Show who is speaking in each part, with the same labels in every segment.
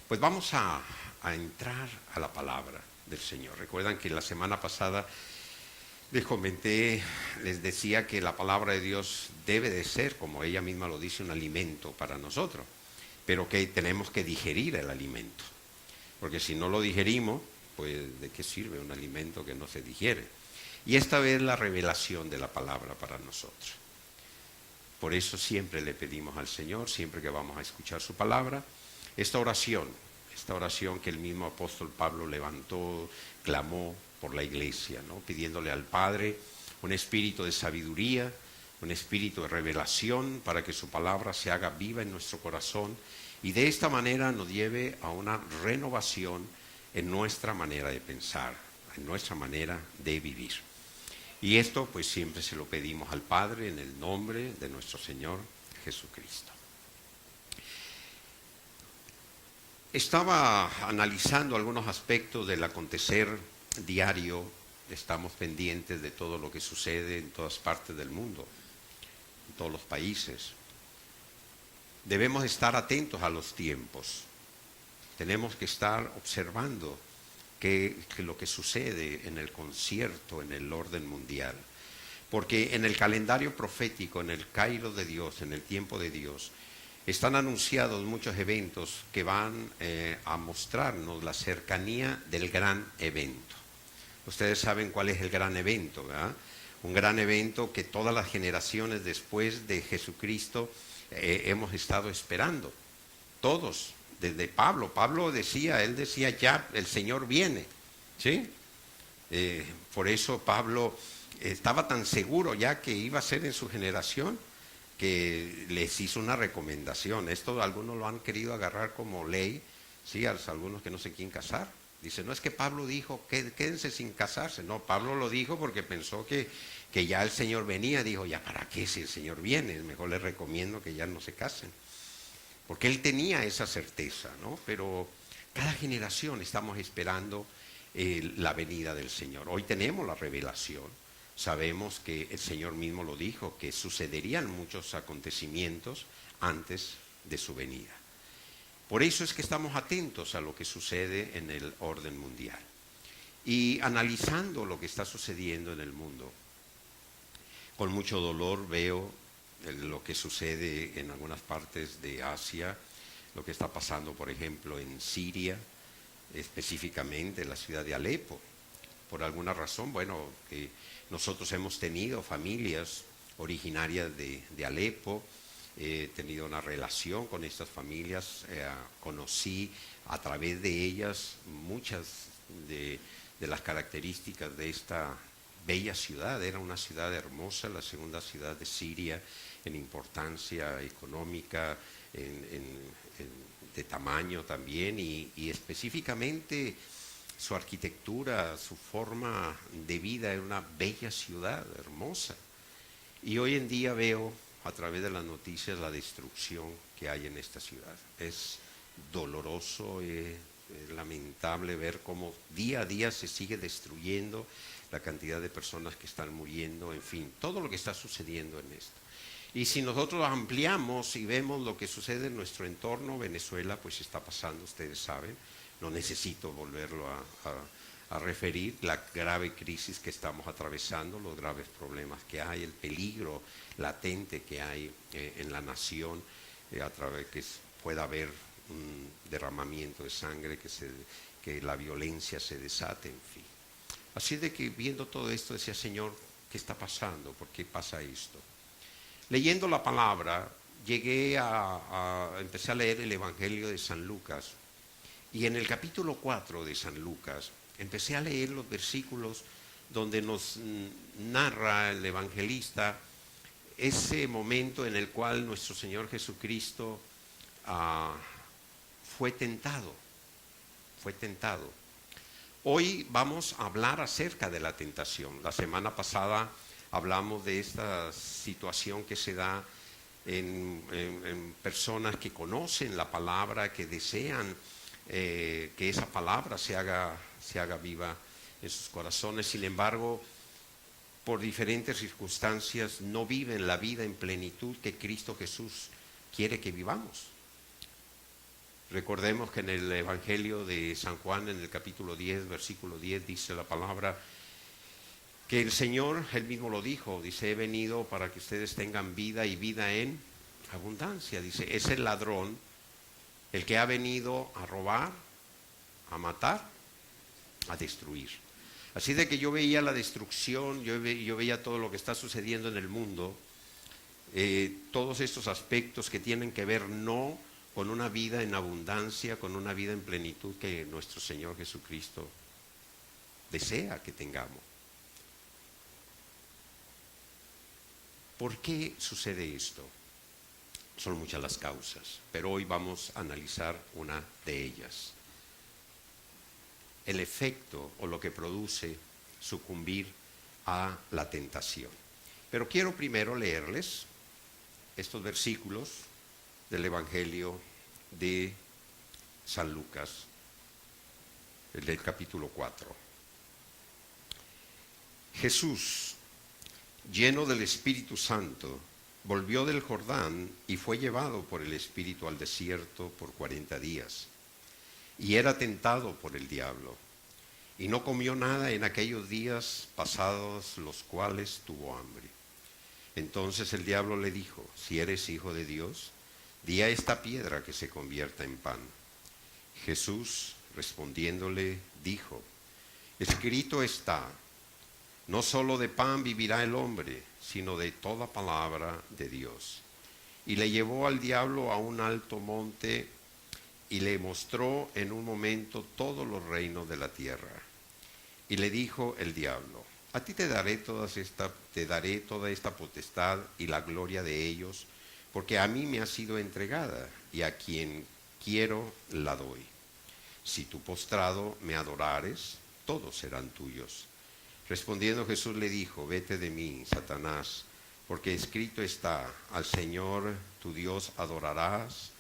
Speaker 1: Pues vamos a entrar a la palabra del Señor. Recuerdan que la semana pasada les comenté, les decía que la palabra de Dios debe de ser, como ella misma lo dice, un alimento para nosotros, pero que tenemos que digerir el alimento, porque si no lo digerimos, pues ¿de qué sirve un alimento que no se digiere? Y esta vez la revelación de la palabra para nosotros. Por eso siempre le pedimos al Señor, siempre que vamos a escuchar su palabra, esta oración que el mismo apóstol Pablo levantó, clamó por la iglesia, ¿no? Pidiéndole al Padre un espíritu de sabiduría, un espíritu de revelación para que su palabra se haga viva en nuestro corazón y de esta manera nos lleve a una renovación en nuestra manera de pensar, en nuestra manera de vivir. Y esto pues siempre se lo pedimos al Padre en el nombre de nuestro Señor Jesucristo. Estaba analizando algunos aspectos del acontecer diario, estamos pendientes de todo lo que sucede en todas partes del mundo, en todos los países. Debemos estar atentos a los tiempos, tenemos que estar observando que lo que sucede en el concierto, en el orden mundial. Porque en el calendario profético, en el Cairo de Dios, en el tiempo de Dios, están anunciados muchos eventos que van a mostrarnos la cercanía del gran evento. Ustedes saben cuál es el gran evento, ¿verdad? Un gran evento que todas las generaciones después de Jesucristo hemos estado esperando. Todos. Desde Pablo decía, él decía ya el Señor viene, ¿sí? Por eso Pablo estaba tan seguro ya que iba a ser en su generación que les hizo una recomendación. Esto algunos lo han querido agarrar como ley, sí, a algunos que no se quieren casar. Dice, no es que Pablo dijo que quédense sin casarse, no, Pablo lo dijo porque pensó que ya el Señor venía, dijo, ya para qué si el Señor viene, mejor les recomiendo que ya no se casen. Porque él tenía esa certeza, ¿no? Pero cada generación estamos esperando la venida del Señor. Hoy tenemos la revelación, sabemos que el Señor mismo lo dijo, que sucederían muchos acontecimientos antes de su venida. Por eso es que estamos atentos a lo que sucede en el orden mundial. Y analizando lo que está sucediendo en el mundo, con mucho dolor veo lo que sucede en algunas partes de Asia, lo que está pasando, por ejemplo, en Siria, específicamente en la ciudad de Alepo. Por alguna razón, bueno, que nosotros hemos tenido familias originarias de Alepo, he tenido una relación con estas familias, conocí a través de ellas muchas de las características de esta bella ciudad. Era una ciudad hermosa, la segunda ciudad de Siria en importancia económica, de tamaño también y específicamente su arquitectura, su forma de vida. Era una bella ciudad, hermosa. Y hoy en día veo a través de las noticias la destrucción que hay en esta ciudad. Es doloroso, es lamentable ver cómo día a día se sigue destruyendo, la cantidad de personas que están muriendo, en fin, todo lo que está sucediendo en esto. Y si nosotros ampliamos y vemos lo que sucede en nuestro entorno, Venezuela pues está pasando, ustedes saben, no necesito volverlo a referir, la grave crisis que estamos atravesando, los graves problemas que hay, el peligro latente que hay en la nación, a través que pueda haber un derramamiento de sangre, que la violencia se desate, en fin. Así de que viendo todo esto decía, Señor, ¿qué está pasando? ¿Por qué pasa esto? Leyendo la palabra, empecé a leer el Evangelio de San Lucas, y en el capítulo 4 de San Lucas empecé a leer los versículos donde nos narra el evangelista ese momento en el cual nuestro Señor Jesucristo fue tentado. Hoy vamos a hablar acerca de la tentación. La semana pasada hablamos de esta situación que se da en personas que conocen la palabra, que desean que esa palabra se haga viva en sus corazones. Sin embargo, por diferentes circunstancias no viven la vida en plenitud que Cristo Jesús quiere que vivamos. Recordemos que en el Evangelio de San Juan, en el capítulo 10, versículo 10, dice la palabra que el Señor, Él mismo lo dijo, dice, he venido para que ustedes tengan vida y vida en abundancia. Dice, es el ladrón el que ha venido a robar, a matar, a destruir. Así de que yo veía la destrucción, yo veía todo lo que está sucediendo en el mundo, todos estos aspectos que tienen que ver no con una vida en abundancia, con una vida en plenitud que nuestro Señor Jesucristo desea que tengamos. ¿Por qué sucede esto? Son muchas las causas, pero hoy vamos a analizar una de ellas. El efecto o lo que produce sucumbir a la tentación. Pero quiero primero leerles estos versículos del Evangelio de San Lucas, el del capítulo 4. Jesús, lleno del Espíritu Santo, volvió del Jordán y fue llevado por el Espíritu al desierto por 40 días. Y era tentado por el diablo. Y no comió nada en aquellos días pasados, los cuales tuvo hambre. Entonces el diablo le dijo, si eres hijo de Dios, di a esta piedra que se convierta en pan. Jesús, respondiéndole, dijo, escrito está, no solo de pan vivirá el hombre, sino de toda palabra de Dios. Y le llevó al diablo a un alto monte y le mostró en un momento todos los reinos de la tierra. Y le dijo el diablo, a ti te daré toda esta potestad y la gloria de ellos, porque a mí me ha sido entregada, y a quien quiero la doy. Si tú postrado me adorares, todos serán tuyos. Respondiendo Jesús le dijo, vete de mí, Satanás, porque escrito está, al Señor tu Dios adorarás,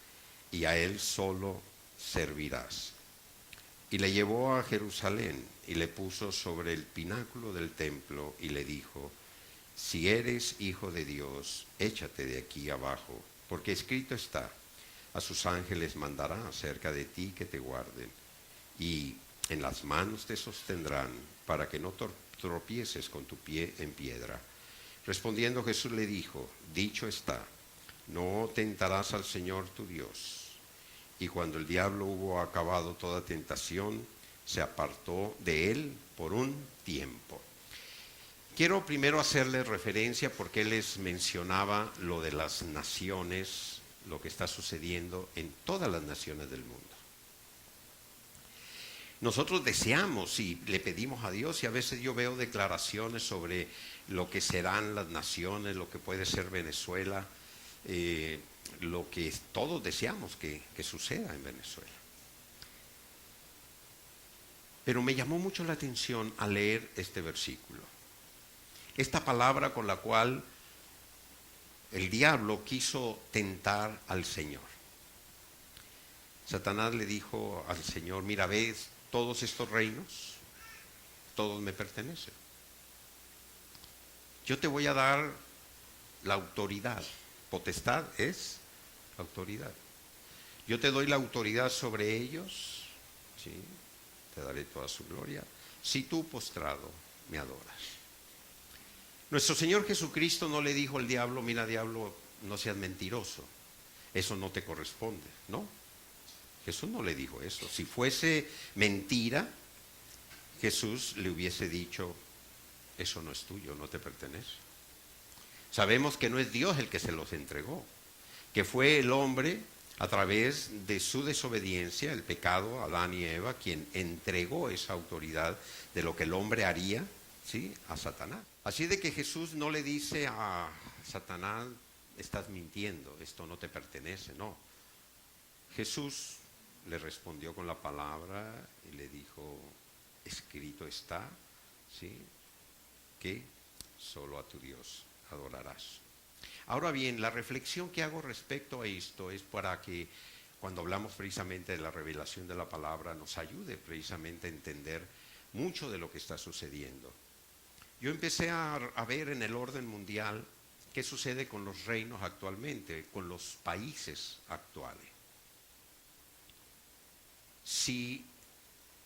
Speaker 1: y a Él solo servirás. Y le llevó a Jerusalén, y le puso sobre el pináculo del templo, y le dijo, si eres hijo de Dios, échate de aquí abajo, porque escrito está, a sus ángeles mandará acerca de ti que te guarden, y en las manos te sostendrán, para que no tropieces con tu pie en piedra. Respondiendo Jesús le dijo, dicho está, no tentarás al Señor tu Dios. Y cuando el diablo hubo acabado toda tentación, se apartó de él por un tiempo. Quiero primero hacerle referencia porque él les mencionaba lo de las naciones, lo que está sucediendo en todas las naciones del mundo. Nosotros deseamos y le pedimos a Dios, y a veces yo veo declaraciones sobre lo que serán las naciones, lo que puede ser Venezuela, lo que todos deseamos que suceda en Venezuela. Pero me llamó mucho la atención al leer este versículo. Esta palabra con la cual el diablo quiso tentar al Señor. Satanás le dijo al Señor, mira, ves todos estos reinos, todos me pertenecen. Yo te voy a dar la autoridad. Potestad es autoridad. Yo te doy la autoridad sobre ellos, ¿sí? Te daré toda su gloria, si tú postrado me adoras. Nuestro Señor Jesucristo no le dijo al diablo, mira diablo, no seas mentiroso, eso no te corresponde, ¿no? Jesús no le dijo eso. Si fuese mentira, Jesús le hubiese dicho, eso no es tuyo, no te pertenece. Sabemos que no es Dios el que se los entregó, que fue el hombre a través de su desobediencia, el pecado, Adán y Eva, quien entregó esa autoridad de lo que el hombre haría, ¿sí?, a Satanás. Así de que Jesús no le dice a Satanás, estás mintiendo, esto no te pertenece, no. Jesús le respondió con la palabra y le dijo, escrito está, ¿sí?, que solo a tu Dios adorarás. Ahora bien, la reflexión que hago respecto a esto es para que cuando hablamos precisamente de la revelación de la palabra nos ayude precisamente a entender mucho de lo que está sucediendo. Yo empecé a ver en el orden mundial qué sucede con los reinos actualmente, con los países actuales. si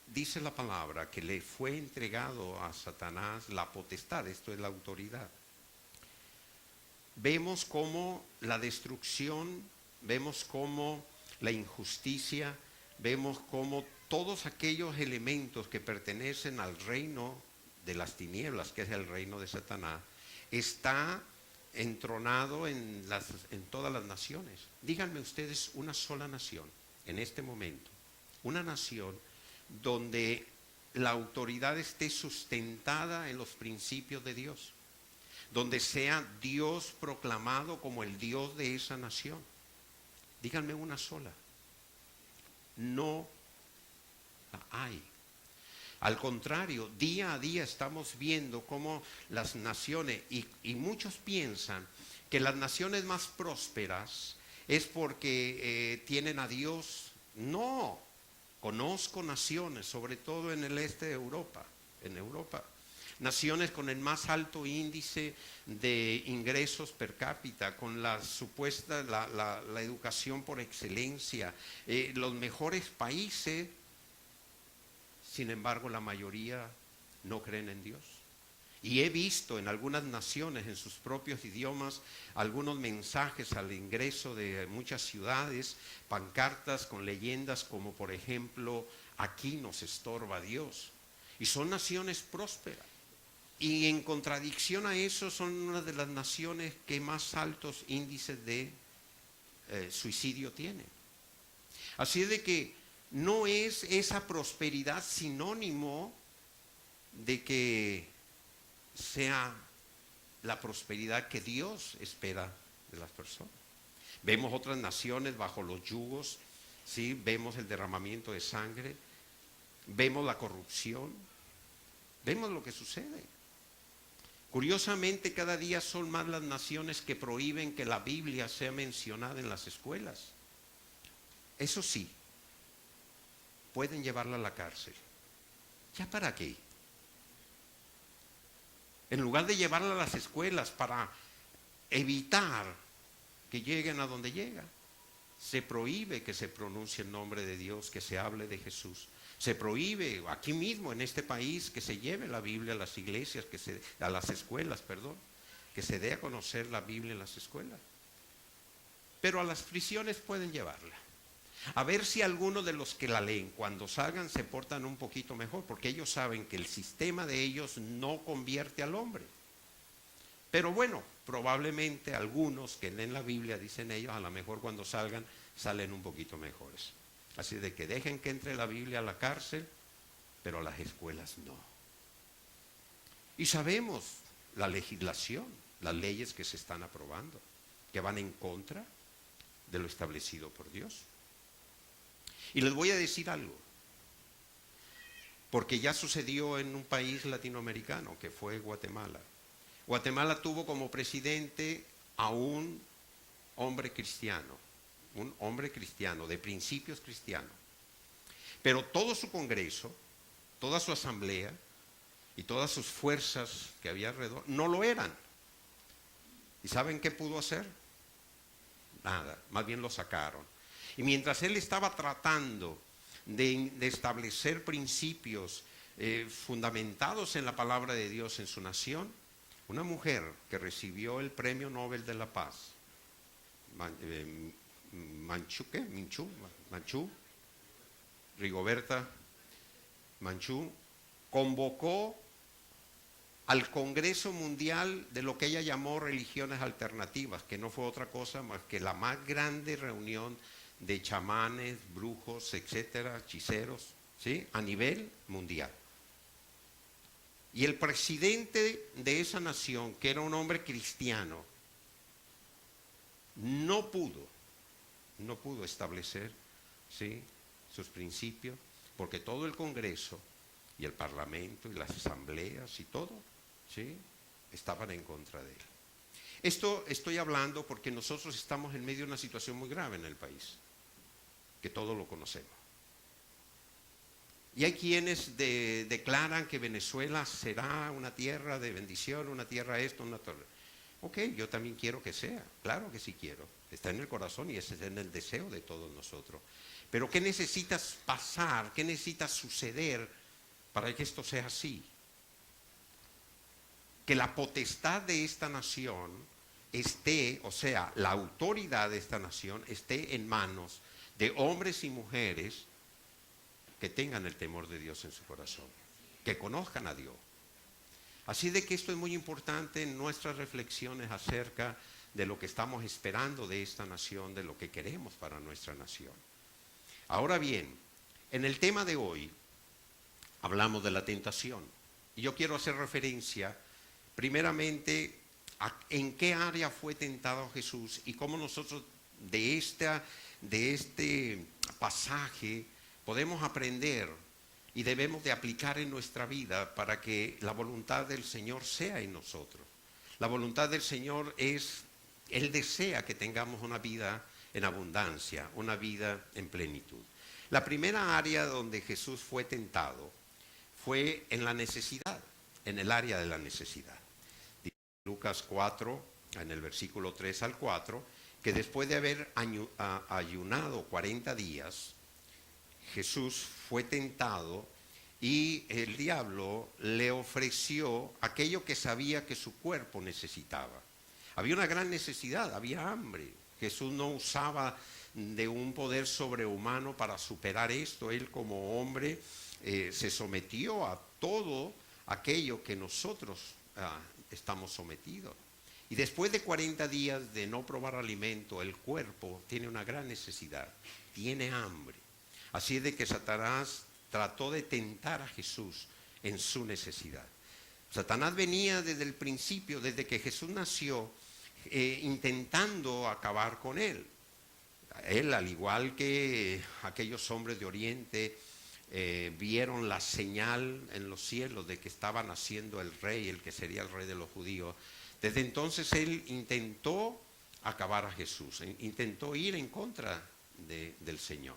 Speaker 1: dice la palabra que le fue entregado a Satanás la potestad, esto es la autoridad. Vemos cómo la destrucción, vemos cómo la injusticia, vemos cómo todos aquellos elementos que pertenecen al reino de las tinieblas, que es el reino de Satanás, está entronado en todas las naciones. Díganme ustedes una sola nación en este momento, una nación donde la autoridad esté sustentada en los principios de Dios, donde sea Dios proclamado como el Dios de esa nación. Díganme una sola. No la hay. Al contrario, día a día estamos viendo cómo las naciones, y muchos piensan que las naciones más prósperas es porque tienen a Dios. No, conozco naciones, sobre todo en el este de Europa, en Europa, naciones con el más alto índice de ingresos per cápita, con la supuesta, la educación por excelencia, los mejores países. Sin embargo, la mayoría no creen en Dios. Y he visto en algunas naciones, en sus propios idiomas, algunos mensajes al ingreso de muchas ciudades, pancartas con leyendas como, por ejemplo, aquí nos estorba Dios. Y son naciones prósperas. Y en contradicción a eso, son una de las naciones que más altos índices de suicidio tienen. Así es de que no es esa prosperidad sinónimo de que sea la prosperidad que Dios espera de las personas. Vemos otras naciones bajo los yugos, ¿sí? Vemos el derramamiento de sangre, vemos la corrupción, vemos lo que sucede. Curiosamente, cada día son más las naciones que prohíben que la Biblia sea mencionada en las escuelas. Eso sí, pueden llevarla a la cárcel. ¿Ya para qué? En lugar de llevarla a las escuelas para evitar que lleguen a donde llega, se prohíbe que se pronuncie el nombre de Dios, que se hable de Jesús. Se prohíbe aquí mismo en este país que se lleve la Biblia a las iglesias, a las escuelas, que se dé a conocer la Biblia en las escuelas. Pero a las prisiones pueden llevarla. A ver si algunos de los que la leen cuando salgan se portan un poquito mejor, porque ellos saben que el sistema de ellos no convierte al hombre. Pero bueno, probablemente algunos que leen la Biblia, dicen ellos, a lo mejor cuando salgan, salen un poquito mejores. Así de que dejen que entre la Biblia a la cárcel, pero a las escuelas no. Y sabemos la legislación, las leyes que se están aprobando, que van en contra de lo establecido por Dios. Y les voy a decir algo, porque ya sucedió en un país latinoamericano, que fue Guatemala. Guatemala tuvo como presidente a un hombre cristiano, de principios cristianos. Pero todo su Congreso, toda su asamblea y todas sus fuerzas que había alrededor no lo eran. ¿Y saben qué pudo hacer? Nada, más bien lo sacaron. Y mientras él estaba tratando de establecer principios fundamentados en la palabra de Dios en su nación, una mujer que recibió el Premio Nobel de la Paz, Rigoberta Menchú, convocó al Congreso Mundial de lo que ella llamó religiones alternativas, que no fue otra cosa más que la más grande reunión de chamanes, brujos, etcétera, hechiceros, ¿sí? A nivel mundial. Y el presidente de esa nación, que era un hombre cristiano, no pudo establecer, ¿sí?, sus principios, porque todo el Congreso y el Parlamento y las asambleas y todo, ¿sí?, estaban en contra de él. Esto estoy hablando porque nosotros estamos en medio de una situación muy grave en el país, que todos lo conocemos. Y hay quienes declaran que Venezuela será una tierra de bendición, una tierra esto, una tierra. Ok, yo también quiero que sea, claro que sí quiero. está en el corazón y ese es en el deseo de todos nosotros. Pero ¿qué necesitas pasar? ¿Qué necesita suceder para que esto sea así? Que la potestad de esta nación esté, o sea, la autoridad de esta nación esté en manos de hombres y mujeres que tengan el temor de Dios en su corazón, que conozcan a Dios. Así de que esto es muy importante en nuestras reflexiones acerca de lo que estamos esperando de esta nación, de lo que queremos para nuestra nación. Ahora bien, en el tema de hoy hablamos de la tentación. Y yo quiero hacer referencia primeramente en qué área fue tentado Jesús y cómo nosotros de este pasaje podemos aprender y debemos de aplicar en nuestra vida para que la voluntad del Señor sea en nosotros. La voluntad del Señor es, Él desea que tengamos una vida en abundancia, una vida en plenitud. La primera área donde Jesús fue tentado fue en la necesidad, en el área de la necesidad. Dice Lucas 4, en el versículo 3 al 4, que después de haber ayunado 40 días, Jesús fue tentado y el diablo le ofreció aquello que sabía que su cuerpo necesitaba. Había una gran necesidad, había hambre. Jesús no usaba de un poder sobrehumano para superar esto. Él como hombre se sometió a todo aquello que nosotros estamos sometidos. Y después de 40 días de no probar alimento, el cuerpo tiene una gran necesidad, tiene hambre. Así es de que Satanás trató de tentar a Jesús en su necesidad. Satanás venía desde el principio, desde que Jesús nació, intentando acabar con él. Él, al igual que aquellos hombres de Oriente, vieron la señal en los cielos de que estaba naciendo el rey, el que sería el rey de los judíos. Desde entonces él intentó acabar a Jesús, intentó ir en contra del Señor.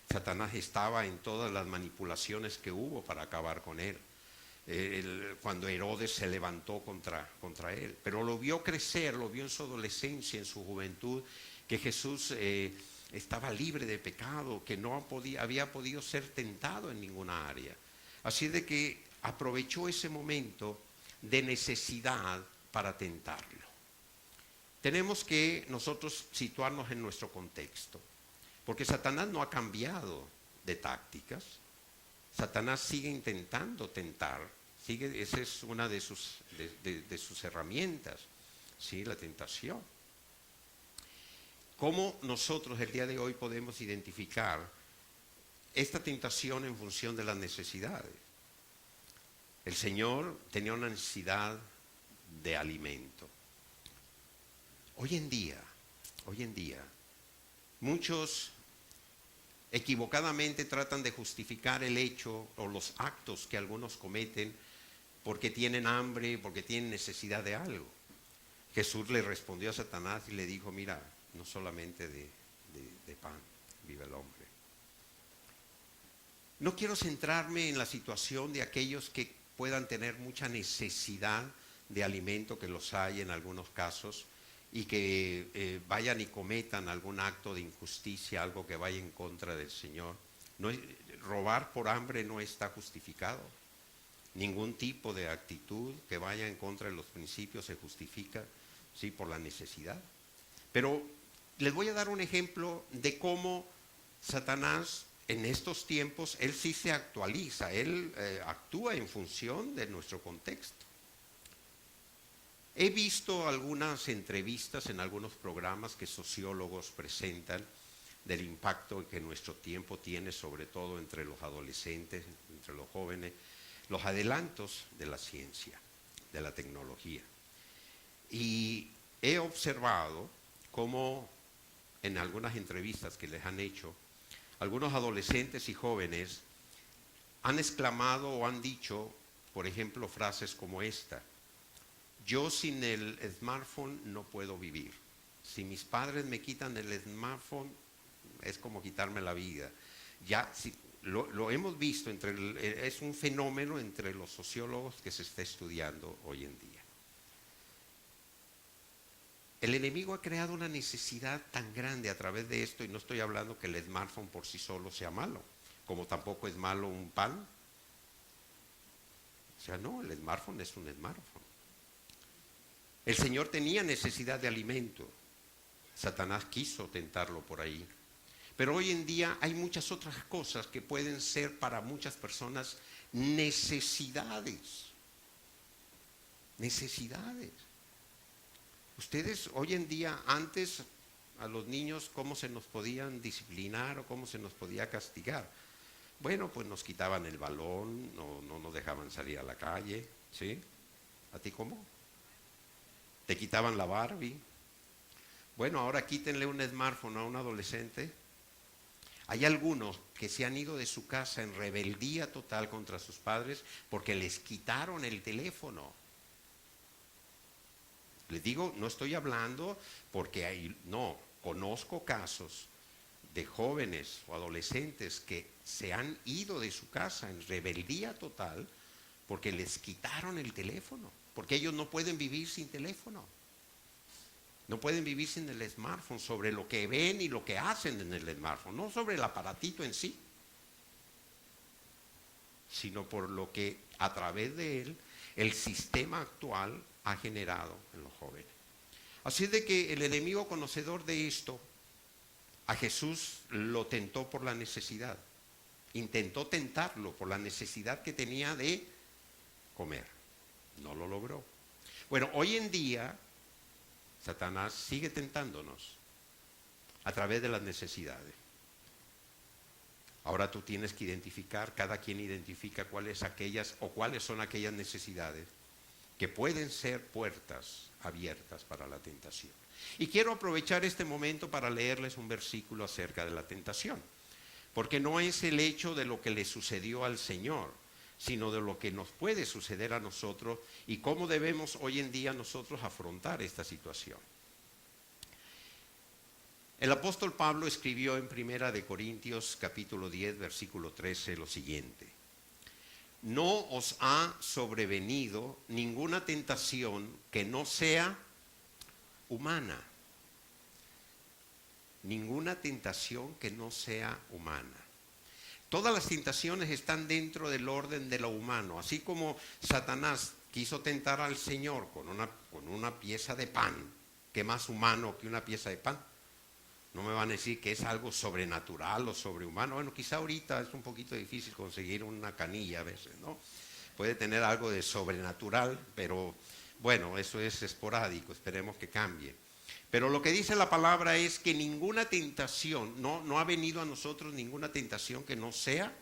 Speaker 1: Satanás estaba en todas las manipulaciones que hubo para acabar con él. Cuando Herodes se levantó contra él, pero lo vio crecer, lo vio en su adolescencia, en su juventud, que Jesús estaba libre de pecado, que no había podido ser tentado en ninguna área. Así de que aprovechó ese momento de necesidad para tentarlo. Tenemos que nosotros situarnos en nuestro contexto, porque Satanás no ha cambiado de tácticas. Satanás sigue intentando tentar, esa es una de sus herramientas, ¿sí? La tentación. ¿Cómo nosotros el día de hoy podemos identificar esta tentación en función de las necesidades? El Señor tenía una necesidad de alimento. Hoy en día, muchos equivocadamente tratan de justificar el hecho o los actos que algunos cometen porque tienen hambre, porque tienen necesidad de algo. Jesús le respondió a Satanás y le dijo, mira, no solamente de pan vive el hombre. No quiero centrarme en la situación de aquellos que puedan tener mucha necesidad de alimento, que los hay en algunos casos, y que vayan y cometan algún acto de injusticia, algo que vaya en contra del Señor. Robar por hambre no está justificado. Ningún tipo de actitud que vaya en contra de los principios se justifica, sí, por la necesidad. Pero les voy a dar un ejemplo de cómo Satanás en estos tiempos, él sí se actualiza, él actúa en función de nuestro contexto. He visto algunas entrevistas en algunos programas que sociólogos presentan del impacto que nuestro tiempo tiene, sobre todo entre los adolescentes, entre los jóvenes, los adelantos de la ciencia, de la tecnología. Y he observado cómo en algunas entrevistas que les han hecho, algunos adolescentes y jóvenes han exclamado o han dicho, por ejemplo, frases como esta: yo sin el smartphone no puedo vivir. Si mis padres me quitan el smartphone, es como quitarme la vida. Ya lo hemos visto, es un fenómeno entre los sociólogos que se está estudiando hoy en día. el enemigo ha creado una necesidad tan grande a través de esto, y no estoy hablando que el smartphone por sí solo sea malo, como tampoco es malo un pan. O sea, no, el smartphone es un smartphone. El Señor tenía necesidad de alimento. Satanás quiso tentarlo por ahí. Pero hoy en día hay muchas otras cosas que pueden ser para muchas personas necesidades. Necesidades. Ustedes hoy en día, antes a los niños, ¿cómo se nos podían disciplinar o cómo se nos podía castigar? Bueno, pues nos quitaban el balón, no nos dejaban salir a la calle, ¿sí? ¿A ti cómo? Te quitaban la Barbie. Bueno, ahora quítenle un smartphone a un adolescente. Hay algunos que se han ido de su casa en rebeldía total contra sus padres porque les quitaron el teléfono. Les digo, no estoy hablando porque no, conozco casos de jóvenes o adolescentes que se han ido de su casa en rebeldía total porque les quitaron el teléfono, porque ellos no pueden vivir sin teléfono. No pueden vivir sin el smartphone, sobre lo que ven y lo que hacen en el smartphone, no sobre el aparatito en sí, sino por lo que a través de él el sistema actual ha generado en los jóvenes. Así es de que el enemigo, conocedor de esto, a Jesús lo tentó por la necesidad. Intentó tentarlo por la necesidad que tenía de comer. No lo logró. Bueno, hoy en día Satanás sigue tentándonos a través de las necesidades. Ahora tú tienes que identificar, cada quien identifica cuáles son aquellas necesidades que pueden ser puertas abiertas para la tentación. Y quiero aprovechar este momento para leerles un versículo acerca de la tentación, porque no es el hecho de lo que le sucedió al Señor, sino de lo que nos puede suceder a nosotros y cómo debemos hoy en día nosotros afrontar esta situación. El apóstol Pablo escribió en 1 Corintios capítulo 10, versículo 13 lo siguiente: no os ha sobrevenido ninguna tentación que no sea humana. Ninguna tentación que no sea humana. Todas las tentaciones están dentro del orden de lo humano. Así como Satanás quiso tentar al Señor con una pieza de pan, ¿qué más humano que una pieza de pan? No me van a decir que es algo sobrenatural o sobrehumano. Bueno, quizá ahorita es un poquito difícil conseguir una canilla a veces, ¿no? Puede tener algo de sobrenatural, pero bueno, eso es esporádico, esperemos que cambie. Pero lo que dice la palabra es que ninguna tentación, no ha venido a nosotros ninguna tentación que no sea,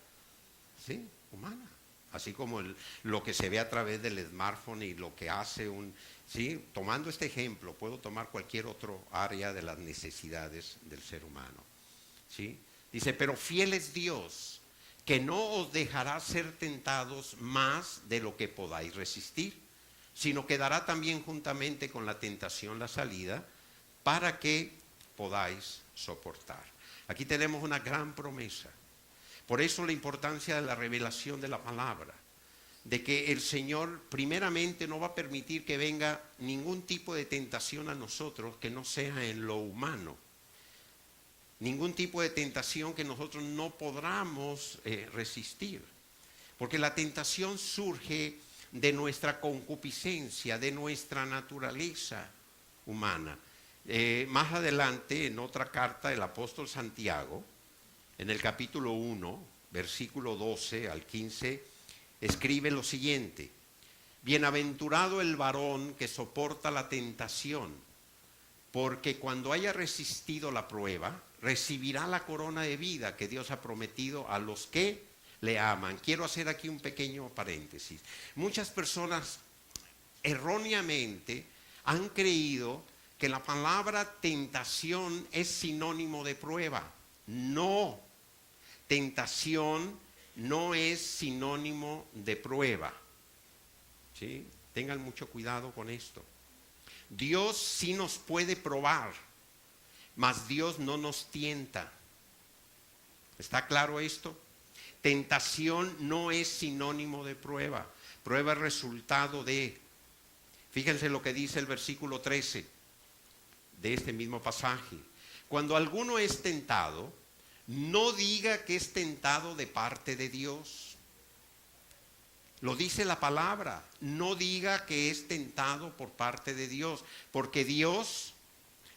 Speaker 1: ¿sí?, humana. Así como lo que se ve a través del smartphone y lo que hace ¿sí? Tomando este ejemplo, puedo tomar cualquier otro área de las necesidades del ser humano, ¿sí? Dice, pero fiel es Dios, que no os dejará ser tentados más de lo que podáis resistir, sino que dará también juntamente con la tentación la salida, para que podáis soportar. Aquí tenemos una gran promesa. Por eso la importancia de la revelación de la palabra, de que el Señor primeramente no va a permitir que venga ningún tipo de tentación a nosotros que no sea en lo humano. Ningún tipo de tentación que nosotros no podamos resistir. Porque la tentación surge de nuestra concupiscencia, de nuestra naturaleza humana. Más adelante, en otra carta, el apóstol Santiago, en el capítulo 1, versículo 12 al 15, escribe lo siguiente: bienaventurado el varón que soporta la tentación, porque cuando haya resistido la prueba, recibirá la corona de vida que Dios ha prometido a los que le aman. Quiero hacer aquí un pequeño paréntesis. Muchas personas erróneamente han creído que la palabra tentación es sinónimo de prueba. No, tentación no es sinónimo de prueba. ¿Sí? Tengan mucho cuidado con esto. Dios sí nos puede probar, mas Dios no nos tienta. ¿Está claro esto? Tentación no es sinónimo de prueba. Prueba es resultado de. Fíjense lo que dice el versículo 13. de este mismo pasaje. Cuando alguno es tentado, no diga que es tentado de parte de Dios. Lo dice la palabra, no diga que es tentado por parte de Dios, porque Dios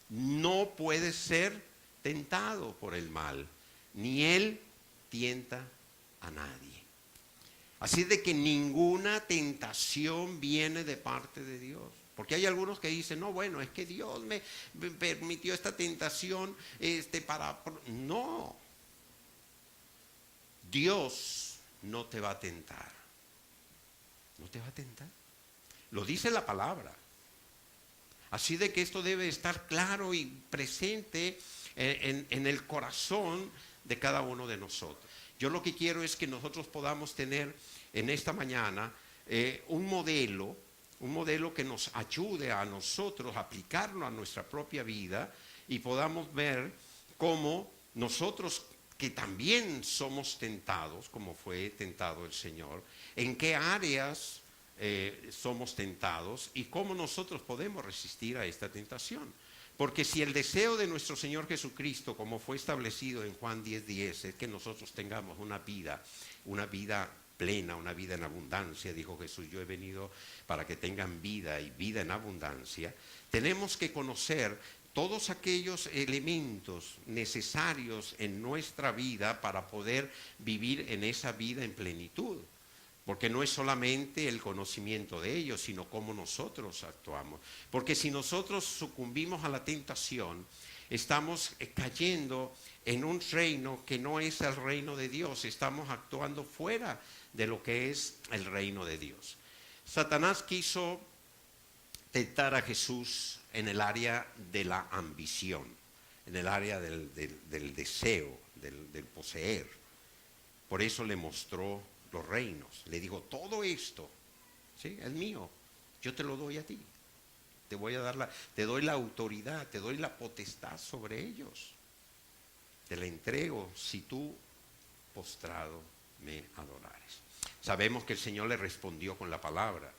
Speaker 1: no puede ser tentado por el mal, ni Él tienta a nadie. Así de que ninguna tentación viene de parte de Dios. Porque hay algunos que dicen, no, bueno, es que Dios me permitió esta tentación para... No, Dios no te va a tentar. No te va a tentar. Lo dice la palabra. Así de que esto debe estar claro y presente en el corazón de cada uno de nosotros. Yo lo que quiero es que nosotros podamos tener en esta mañana un modelo que nos ayude a nosotros a aplicarlo a nuestra propia vida y podamos ver cómo nosotros, que también somos tentados, como fue tentado el Señor, en qué áreas somos tentados y cómo nosotros podemos resistir a esta tentación. Porque si el deseo de nuestro Señor Jesucristo, como fue establecido en Juan 10:10, es que nosotros tengamos una vida plena, una vida en abundancia, dijo Jesús, yo he venido para que tengan vida y vida en abundancia, tenemos que conocer todos aquellos elementos necesarios en nuestra vida para poder vivir en esa vida en plenitud. Porque no es solamente el conocimiento de ellos, sino cómo nosotros actuamos. Porque si nosotros sucumbimos a la tentación, estamos cayendo en un reino que no es el reino de Dios. Estamos actuando fuera de lo que es el reino de Dios. Satanás quiso tentar a Jesús en el área de la ambición, en el área del deseo, del poseer. Por eso le mostró los reinos. Le digo, todo esto, ¿sí?, es mío, yo te lo doy a ti. Te doy la autoridad, te doy la potestad sobre ellos. Te la entrego si tú, postrado, me adorares. Sabemos que el Señor le respondió con la palabra.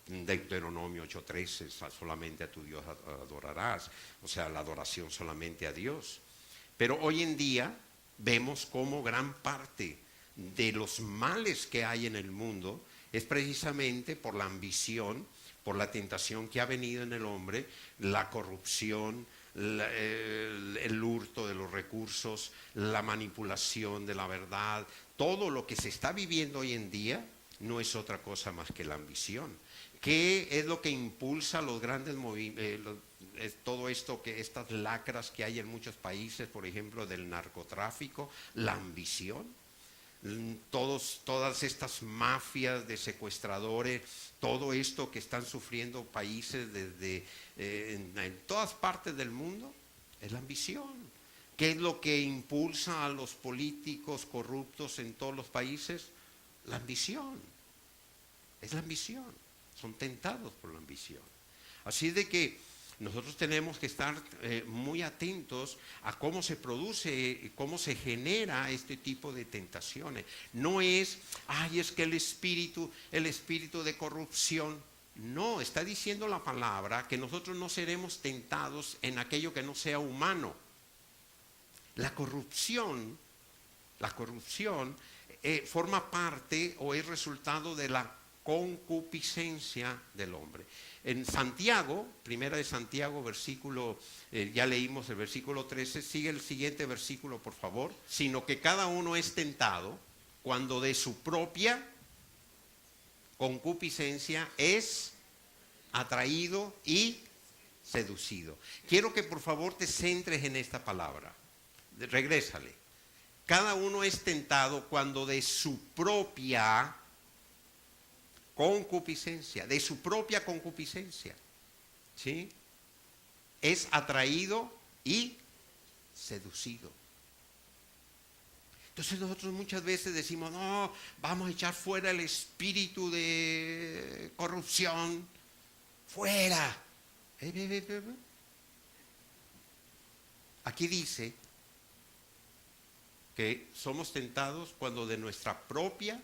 Speaker 1: Deuteronomio 8:13, solamente a tu Dios adorarás. O sea, la adoración solamente a Dios. Pero hoy en día vemos cómo gran parte de los males que hay en el mundo es precisamente por la ambición, por la tentación que ha venido en el hombre, la corrupción, el hurto de los recursos, la manipulación de la verdad. Todo lo que se está viviendo hoy en día no es otra cosa más que la ambición. ¿Qué es lo que impulsa los grandes movimientos? Todo esto, estas lacras que hay en muchos países, por ejemplo, del narcotráfico, la ambición. Todas estas mafias de secuestradores, todo esto que están sufriendo países en todas partes del mundo, es la ambición. ¿Qué es lo que impulsa a los políticos corruptos en todos los países? La ambición. Es la ambición. Son tentados por la ambición. Así de que nosotros tenemos que estar muy atentos a cómo se produce, cómo se genera este tipo de tentaciones. No es, es que el espíritu de corrupción. No, está diciendo la palabra que nosotros no seremos tentados en aquello que no sea humano. La corrupción forma parte o es resultado de la concupiscencia del hombre. En Santiago, primera de Santiago, versículo, ya leímos el versículo 13, sigue el siguiente versículo, por favor. Sino que cada uno es tentado cuando de su propia concupiscencia es atraído y seducido. Quiero que por favor te centres en esta palabra. Regrésale. Cada uno es tentado cuando de su propia concupiscencia, ¿sí?, es atraído y seducido. Entonces nosotros muchas veces decimos, no, vamos a echar fuera el espíritu de corrupción, fuera. Aquí dice que somos tentados cuando de nuestra propia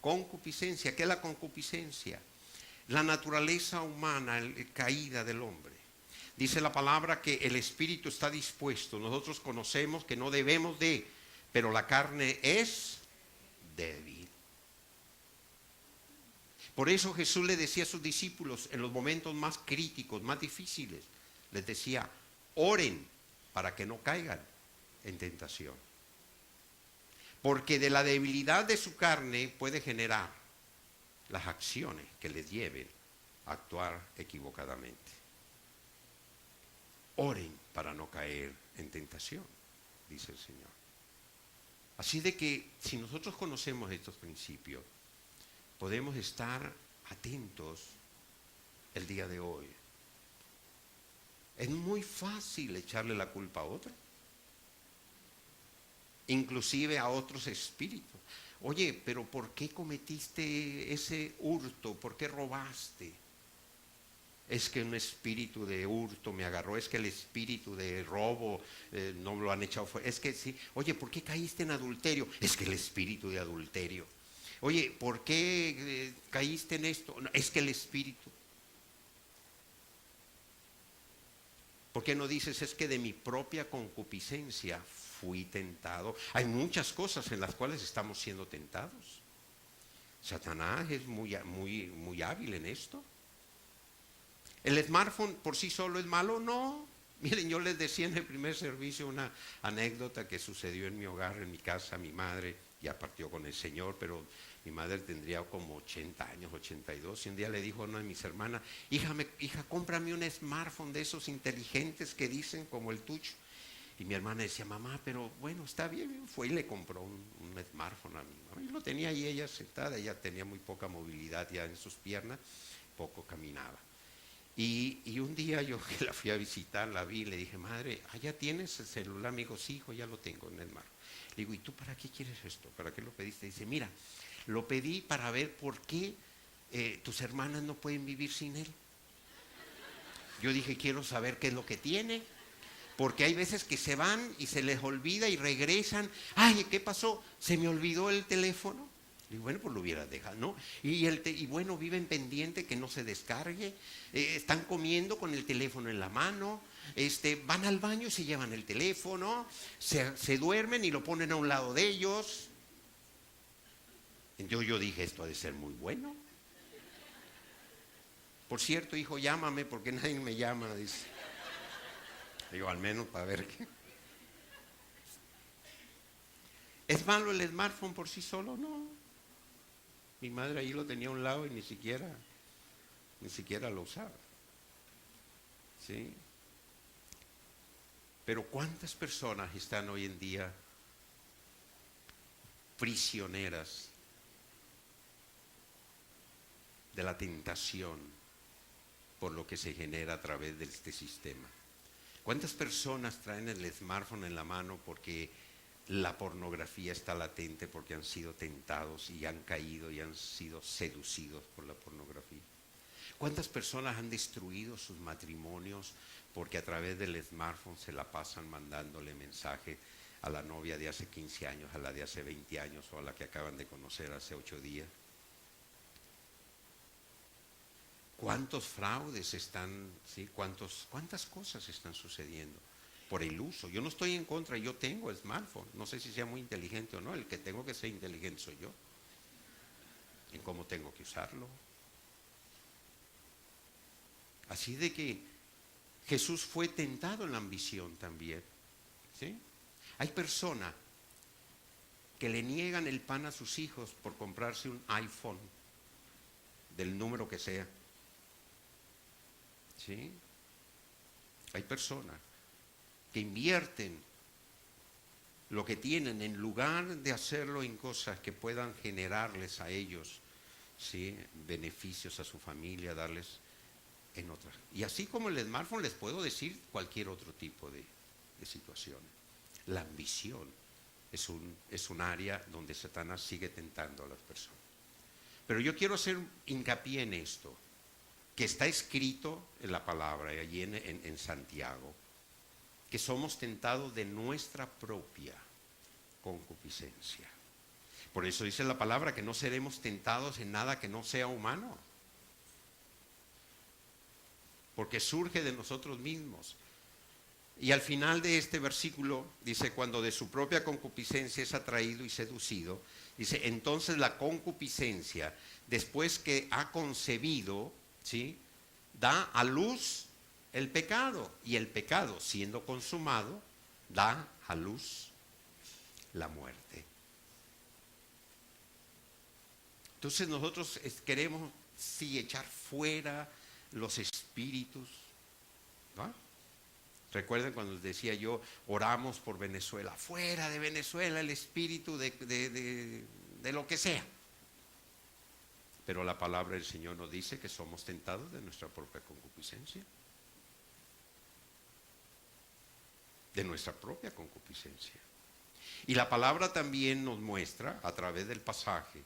Speaker 1: concupiscencia. ¿Qué es la concupiscencia? La naturaleza humana caída del hombre. Dice la palabra que el espíritu está dispuesto. Nosotros conocemos que no debemos de, pero la carne es débil. Por eso Jesús le decía a sus discípulos en los momentos más críticos, más difíciles, les decía, oren para que no caigan en tentación. Porque de la debilidad de su carne puede generar las acciones que les lleven a actuar equivocadamente. Oren para no caer en tentación, dice el Señor. Así de que si nosotros conocemos estos principios, podemos estar atentos el día de hoy. Es muy fácil echarle la culpa a otro, inclusive a otros espíritus. Oye, pero ¿por qué cometiste ese hurto? ¿Por qué robaste? Es que un espíritu de hurto me agarró, es que el espíritu de robo no me lo han echado fuera. Es que sí, oye, ¿por qué caíste en adulterio? Es que el espíritu de adulterio. Oye, ¿por qué caíste en esto? No, es que el espíritu. ¿Por qué no dices, es que de mi propia concupiscencia fui tentado? Hay muchas cosas en las cuales estamos siendo tentados. Satanás es muy hábil en esto. ¿El smartphone por sí solo es malo? No. Miren, yo les decía en el primer servicio una anécdota que sucedió en mi hogar, en mi casa. Mi madre ya partió con el Señor, pero mi madre tendría como 80 años, 82. Y un día le dijo a una de mis hermanas, hija, cómprame un smartphone de esos inteligentes que dicen como el tuyo. Y mi hermana decía, mamá, pero bueno, está bien. Fue y le compró un smartphone a mi mamá. Y lo tenía ahí ella sentada, ella tenía muy poca movilidad ya en sus piernas, poco caminaba. Y un día yo que la fui a visitar, la vi y le dije, madre, ¿ya tienes el celular? Me dijo, sí, hijo, ya lo tengo en el mar. Le digo, ¿y tú para qué quieres esto? ¿Para qué lo pediste? Dice, mira, lo pedí para ver por qué tus hermanas no pueden vivir sin él. Yo dije, quiero saber qué es lo que tiene, porque hay veces que se van y se les olvida y regresan. Ay, ¿qué pasó? Se me olvidó el teléfono. Y bueno, pues lo hubieras dejado, ¿no? Y bueno, viven pendiente que no se descargue, están comiendo con el teléfono en la mano, van al baño y se llevan el teléfono, se duermen y lo ponen a un lado de ellos. Entonces yo dije, esto ha de ser muy bueno. Por cierto, hijo, llámame porque nadie me llama, dice. Digo, al menos para ver qué. ¿Es malo el smartphone por sí solo? No. Mi madre ahí lo tenía a un lado y ni siquiera lo usaba. ¿Sí? Pero ¿cuántas personas están hoy en día prisioneras de la tentación por lo que se genera a través de este sistema? ¿Cuántas personas traen el smartphone en la mano porque la pornografía está latente, porque han sido tentados y han caído y han sido seducidos por la pornografía? ¿Cuántas personas han destruido sus matrimonios porque a través del smartphone se la pasan mandándole mensaje a la novia de hace 15 años, a la de hace 20 años o a la que acaban de conocer hace 8 días? ¿Cuántos fraudes están, sí? ¿Cuántas cosas están sucediendo por el uso? Yo no estoy en contra, yo tengo smartphone, no sé si sea muy inteligente o no, el que tengo que ser inteligente soy yo, en cómo tengo que usarlo. Así de que Jesús fue tentado en la ambición también, ¿sí? Hay personas que le niegan el pan a sus hijos por comprarse un iPhone, del número que sea, ¿sí? Hay personas que invierten lo que tienen en lugar de hacerlo en cosas que puedan generarles a ellos, ¿sí?, beneficios a su familia, darles en otras. Y así como el smartphone les puedo decir cualquier otro tipo de situaciones. La ambición es un área donde Satanás sigue tentando a las personas. Pero yo quiero hacer hincapié en esto, que está escrito en la palabra, allí en Santiago, que somos tentados de nuestra propia concupiscencia. Por eso dice la palabra que no seremos tentados en nada que no sea humano. porque surge de nosotros mismos. Y al final de este versículo dice, cuando de su propia concupiscencia es atraído y seducido, dice, entonces la concupiscencia, después que ha concebido, ¿sí?, da a luz el pecado, y el pecado, siendo consumado, da a luz la muerte. Entonces nosotros queremos, sí, echar fuera los espíritus, ¿va? Recuerden cuando les decía yo, oramos por Venezuela, fuera de Venezuela el espíritu de lo que sea. Pero la palabra del Señor nos dice que somos tentados de nuestra propia concupiscencia. De nuestra propia concupiscencia. Y la palabra también nos muestra, a través del pasaje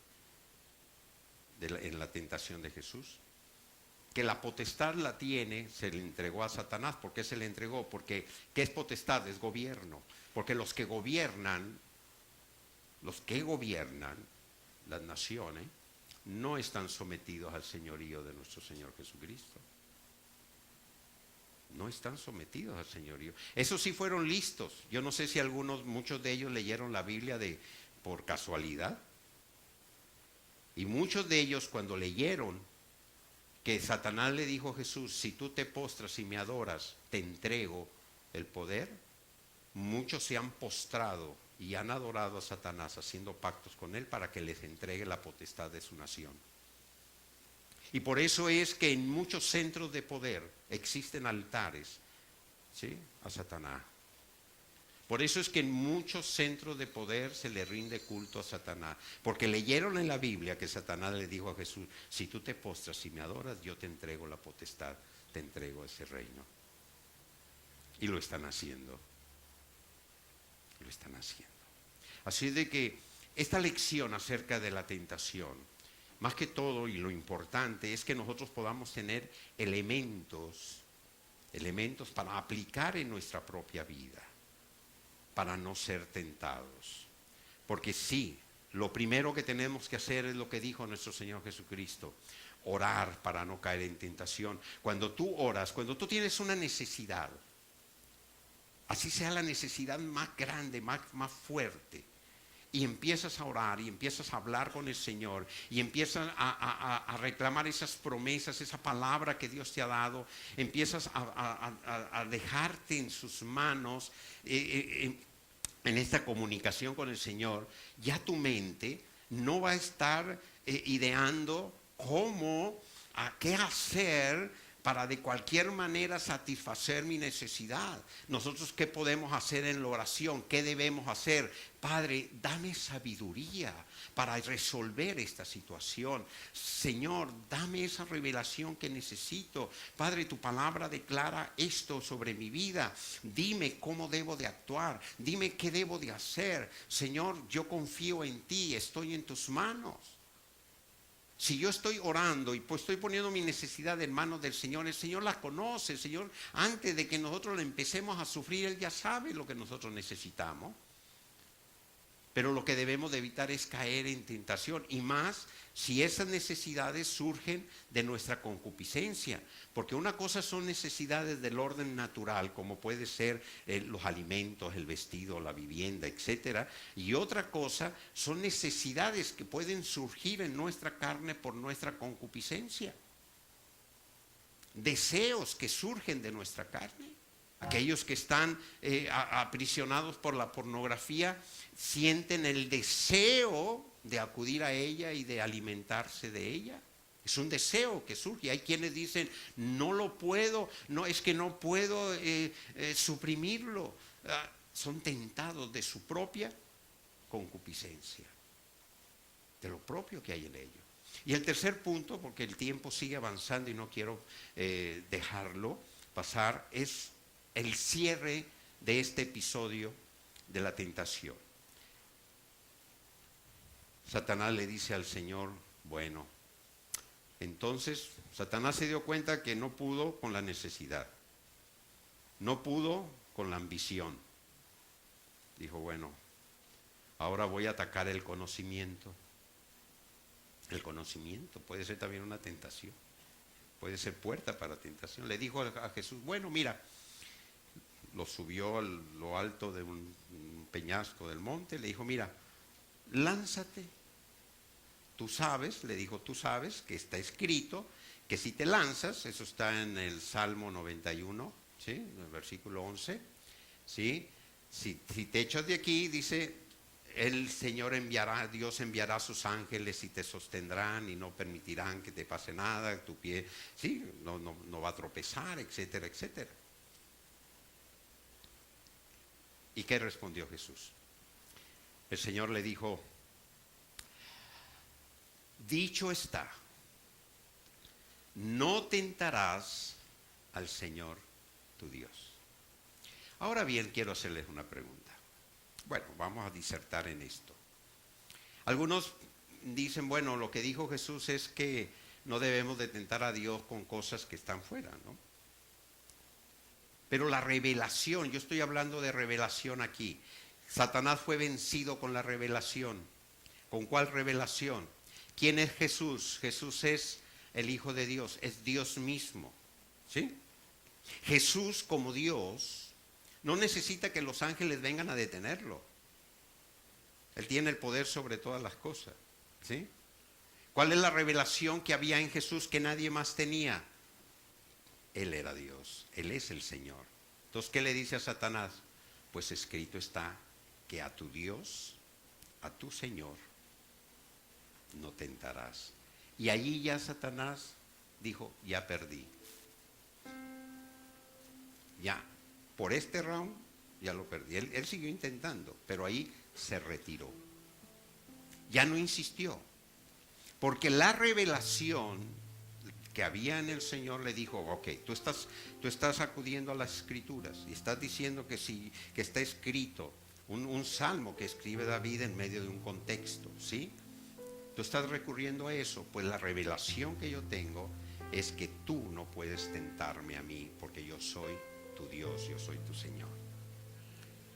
Speaker 1: en la tentación de Jesús, que la potestad la tiene, se le entregó a Satanás. ¿Por qué se le entregó? Porque, ¿qué es potestad? Es gobierno. Porque los que gobiernan las naciones, no están sometidos al señorío de nuestro Señor Jesucristo. No están sometidos al señorío. Esos sí fueron listos. Yo no sé si muchos de ellos leyeron la Biblia por casualidad. Y muchos de ellos, cuando leyeron que Satanás le dijo a Jesús, si tú te postras y me adoras, te entrego el poder, muchos se han postrado y han adorado a Satanás haciendo pactos con él para que les entregue la potestad de su nación. Y por eso es que en muchos centros de poder existen altares, ¿sí?, a Satanás. Por eso es que en muchos centros de poder se le rinde culto a Satanás. Porque leyeron en la Biblia que Satanás le dijo a Jesús, si tú te postras y me adoras, yo te entrego la potestad, te entrego ese reino. Y lo están haciendo. Lo están haciendo. Así de que esta lección acerca de la tentación, más que todo, y lo importante, es que nosotros podamos tener elementos para aplicar en nuestra propia vida, para no ser tentados. Porque sí, lo primero que tenemos que hacer es lo que dijo nuestro Señor Jesucristo, orar para no caer en tentación. Cuando tú oras, cuando tú tienes una necesidad, así sea la necesidad más grande, más fuerte, y empiezas a orar y empiezas a hablar con el Señor y empiezas a reclamar esas promesas, esa palabra que Dios te ha dado, empiezas a dejarte en sus manos en esta comunicación con el Señor, ya tu mente no va a estar ideando qué hacer para de cualquier manera satisfacer mi necesidad. Nosotros, ¿qué podemos hacer en la oración? ¿Qué debemos hacer? Padre, dame sabiduría para resolver esta situación. Señor, dame esa revelación que necesito. Padre, tu palabra declara esto sobre mi vida. Dime cómo debo de actuar. Dime qué debo de hacer. Señor, yo confío en ti, estoy en tus manos. Si yo estoy orando y pues estoy poniendo mi necesidad en manos del Señor, el Señor la conoce. El Señor, antes de que nosotros la empecemos a sufrir, Él ya sabe lo que nosotros necesitamos. Pero lo que debemos de evitar es caer en tentación, y más si esas necesidades surgen de nuestra concupiscencia. Porque una cosa son necesidades del orden natural, como puede ser los alimentos, el vestido, la vivienda, etc. Y otra cosa son necesidades que pueden surgir en nuestra carne por nuestra concupiscencia. Deseos que surgen de nuestra carne. Aquellos que están aprisionados por la pornografía sienten el deseo de acudir a ella y de alimentarse de ella. Es un deseo que surge. Hay quienes dicen, no lo puedo, es que no puedo suprimirlo. Son tentados de su propia concupiscencia, de lo propio que hay en ellos. Y el tercer punto, porque el tiempo sigue avanzando y no quiero dejarlo pasar, es el cierre de este episodio de la tentación. Satanás le dice al Señor, bueno, entonces Satanás se dio cuenta que no pudo con la necesidad, no pudo con la ambición. Dijo, bueno, ahora voy a atacar el conocimiento. El conocimiento puede ser también una tentación. puede ser puerta para tentación. Le dijo a Jesús, bueno, mira, lo subió a lo alto de un peñasco del monte, le dijo, mira, lánzate. Tú sabes, le dijo, tú sabes que está escrito que si te lanzas, eso está en el Salmo 91, ¿sí? En el versículo 11, ¿sí? Si te echas de aquí, dice, el Señor enviará, Dios enviará a sus ángeles y te sostendrán y no permitirán que te pase nada, tu pie, sí, no va a tropezar, etcétera, etcétera. ¿Y qué respondió Jesús? El Señor le dijo, dicho está, no tentarás al Señor tu Dios. Ahora bien, quiero hacerles una pregunta. Bueno, vamos a disertar en esto. Algunos dicen, bueno, lo que dijo Jesús es que no debemos de tentar a Dios con cosas que están fuera, ¿no? Pero la revelación, yo estoy hablando de revelación aquí. Satanás fue vencido con la revelación. ¿Con cuál revelación? ¿Quién es Jesús? Jesús es el Hijo de Dios, es Dios mismo, ¿sí? Jesús como Dios no necesita que los ángeles vengan a detenerlo. Él tiene el poder sobre todas las cosas, ¿sí? ¿Cuál es la revelación que había en Jesús que nadie más tenía? Él era Dios, Él es el Señor. Entonces, ¿qué le dice a Satanás? Pues escrito está que a tu Dios, a tu Señor, no tentarás. Y allí ya Satanás dijo, ya perdí. Ya, por este round, ya lo perdí. Él siguió intentando, pero ahí se retiró. Ya no insistió. Porque la revelación que había en el Señor le dijo, ok, tú estás acudiendo a las Escrituras y estás diciendo que está escrito un salmo que escribe David en medio de un contexto, ¿sí? Tú estás recurriendo a eso, pues la revelación que yo tengo es que tú no puedes tentarme a mí, porque yo soy tu Dios, yo soy tu Señor.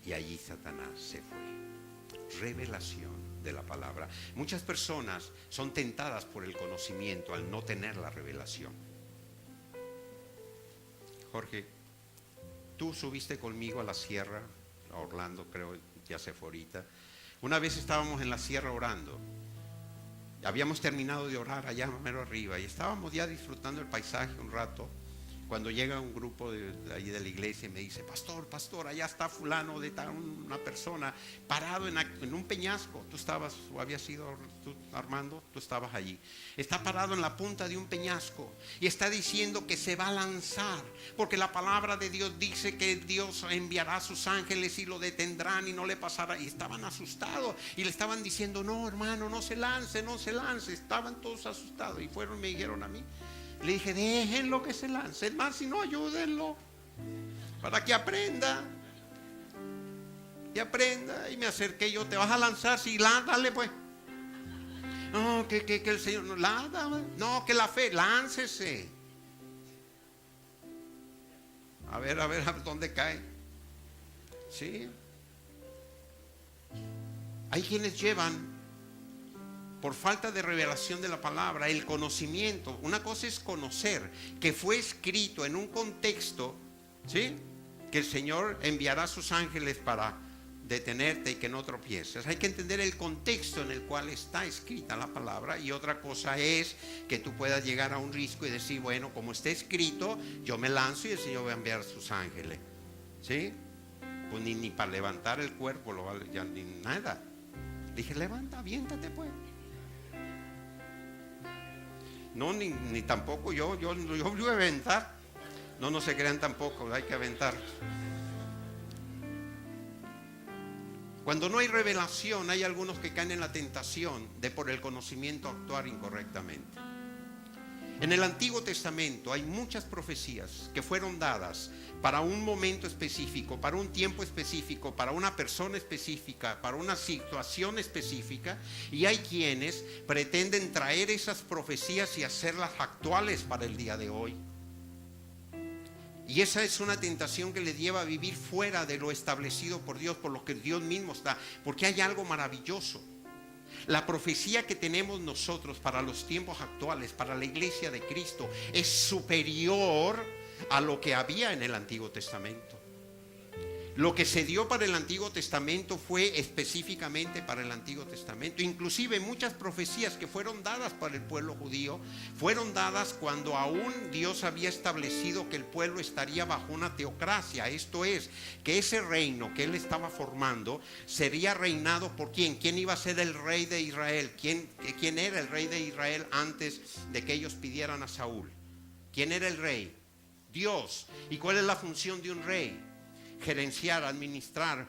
Speaker 1: Y allí Satanás se fue. Revelación de la palabra. Muchas personas son tentadas por el conocimiento al no tener la revelación. Jorge, tú subiste conmigo a la sierra, a Orlando, creo, ya se fue ahorita. Una vez estábamos en la sierra orando. Habíamos terminado de orar allá mero arriba y estábamos ya disfrutando el paisaje un rato, cuando llega un grupo de ahí de la iglesia y me dice, pastor, allá está fulano de tal, una persona parado en un peñasco. Tú estabas, o habías sido tú, Armando, tú estabas allí. Está parado en la punta de un peñasco y está diciendo que se va a lanzar, porque la palabra de Dios dice que Dios enviará a sus ángeles y lo detendrán y no le pasará. Y estaban asustados y le estaban diciendo, no hermano, no se lance. Estaban todos asustados y fueron y me dijeron a mí. Le dije, déjenlo que se lance, hermano, si no, ayúdenlo para que aprenda. Y aprenda. Y me acerqué yo, ¿te vas a lanzar? Sí, dale pues. No, que el Señor, no, que la fe, láncese. A ver dónde cae. Sí. Hay quienes llevan, por falta de revelación de la palabra, el conocimiento. Una cosa es conocer que fue escrito en un contexto, ¿sí? Que el Señor enviará a sus ángeles para detenerte y que no tropieces. Hay que entender el contexto en el cual está escrita la palabra. Y otra cosa es que tú puedas llegar a un risco y decir, bueno, como está escrito, yo me lanzo y el Señor va a enviar a sus ángeles, ¿sí? Pues ni para levantar el cuerpo ya ni nada. Dije, levanta, aviéntate pues. No, ni tampoco yo voy a aventar. No se crean tampoco, hay que aventar. Cuando no hay revelación, hay algunos que caen en la tentación de por el conocimiento actuar incorrectamente. En el Antiguo Testamento hay muchas profecías que fueron dadas para un momento específico, para un tiempo específico, para una persona específica, para una situación específica, y hay quienes pretenden traer esas profecías y hacerlas actuales para el día de hoy. Y esa es una tentación que les lleva a vivir fuera de lo establecido por Dios, por lo que Dios mismo está, porque hay algo maravilloso. La profecía que tenemos nosotros para los tiempos actuales, para la iglesia de Cristo, es superior a lo que había en el Antiguo Testamento. Lo que se dio para el Antiguo Testamento fue específicamente para el Antiguo Testamento. Inclusive muchas profecías que fueron dadas para el pueblo judío fueron dadas cuando aún Dios había establecido que el pueblo estaría bajo una teocracia. Esto es, que ese reino que él estaba formando sería reinado por ¿quién? ¿Quién iba a ser el rey de Israel? ¿Quién era el rey de Israel antes de que ellos pidieran a Saúl? ¿Quién era el rey? Dios. ¿Y cuál es la función de un rey? Gerenciar, administrar,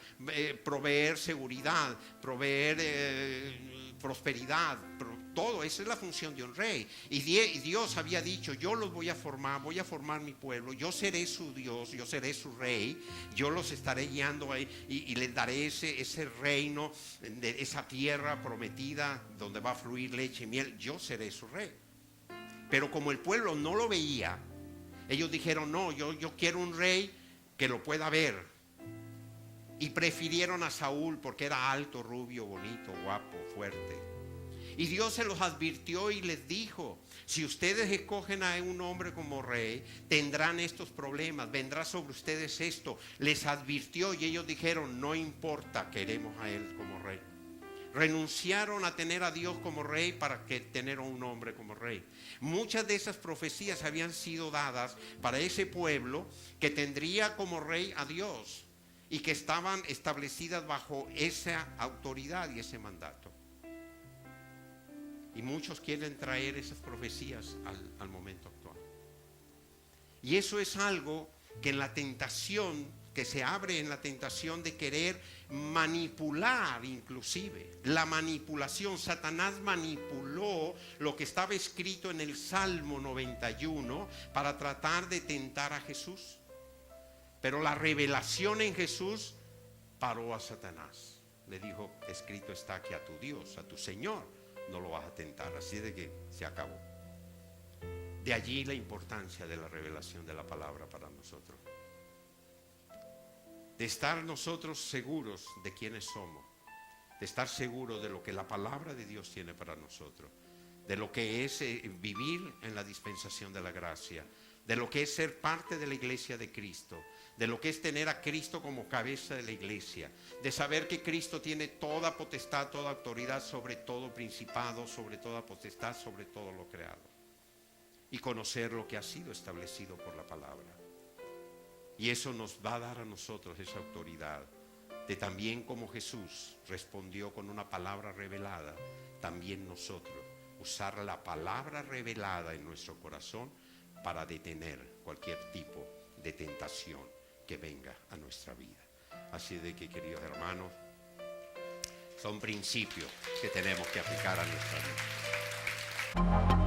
Speaker 1: proveer seguridad, proveer prosperidad, todo. Esa es la función de un rey. Y Dios había dicho: yo los voy a formar mi pueblo, yo seré su Dios, yo seré su rey, yo los estaré guiando ahí, y les daré ese reino, de esa tierra prometida donde va a fluir leche y miel. Yo seré su rey. Pero como el pueblo no lo veía, ellos dijeron: no, yo quiero un rey que lo pueda ver. Y prefirieron a Saúl porque era alto, rubio, bonito, guapo, fuerte. Y Dios se los advirtió y les dijo: si ustedes escogen a un hombre como rey, tendrán estos problemas, vendrá sobre ustedes esto. Les advirtió y ellos dijeron: no importa, queremos a él como rey. Renunciaron a tener a Dios como rey para tener a un hombre como rey. Muchas de esas profecías habían sido dadas para ese pueblo que tendría como rey a Dios y que estaban establecidas bajo esa autoridad y ese mandato. Y muchos quieren traer esas profecías al momento actual. Y eso es algo que en la tentación, que se abre en la tentación de querer manipular, inclusive la manipulación. Satanás manipuló lo que estaba escrito en el Salmo 91 para tratar de tentar a Jesús. Pero la revelación en Jesús paró a Satanás. Le dijo: escrito está que a tu Dios, a tu Señor, no lo vas a tentar. Así de que se acabó. De allí la importancia de la revelación de la palabra para nosotros. De estar nosotros seguros de quiénes somos, de estar seguros de lo que la palabra de Dios tiene para nosotros, de lo que es vivir en la dispensación de la gracia, de lo que es ser parte de la iglesia de Cristo, de lo que es tener a Cristo como cabeza de la iglesia, de saber que Cristo tiene toda potestad, toda autoridad sobre todo principado, sobre toda potestad, sobre todo lo creado, y conocer lo que ha sido establecido por la palabra. Y eso nos va a dar a nosotros esa autoridad de también, como Jesús respondió con una palabra revelada, también nosotros usar la palabra revelada en nuestro corazón para detener cualquier tipo de tentación que venga a nuestra vida. Así de que, queridos hermanos, son principios que tenemos que aplicar a nuestra vida.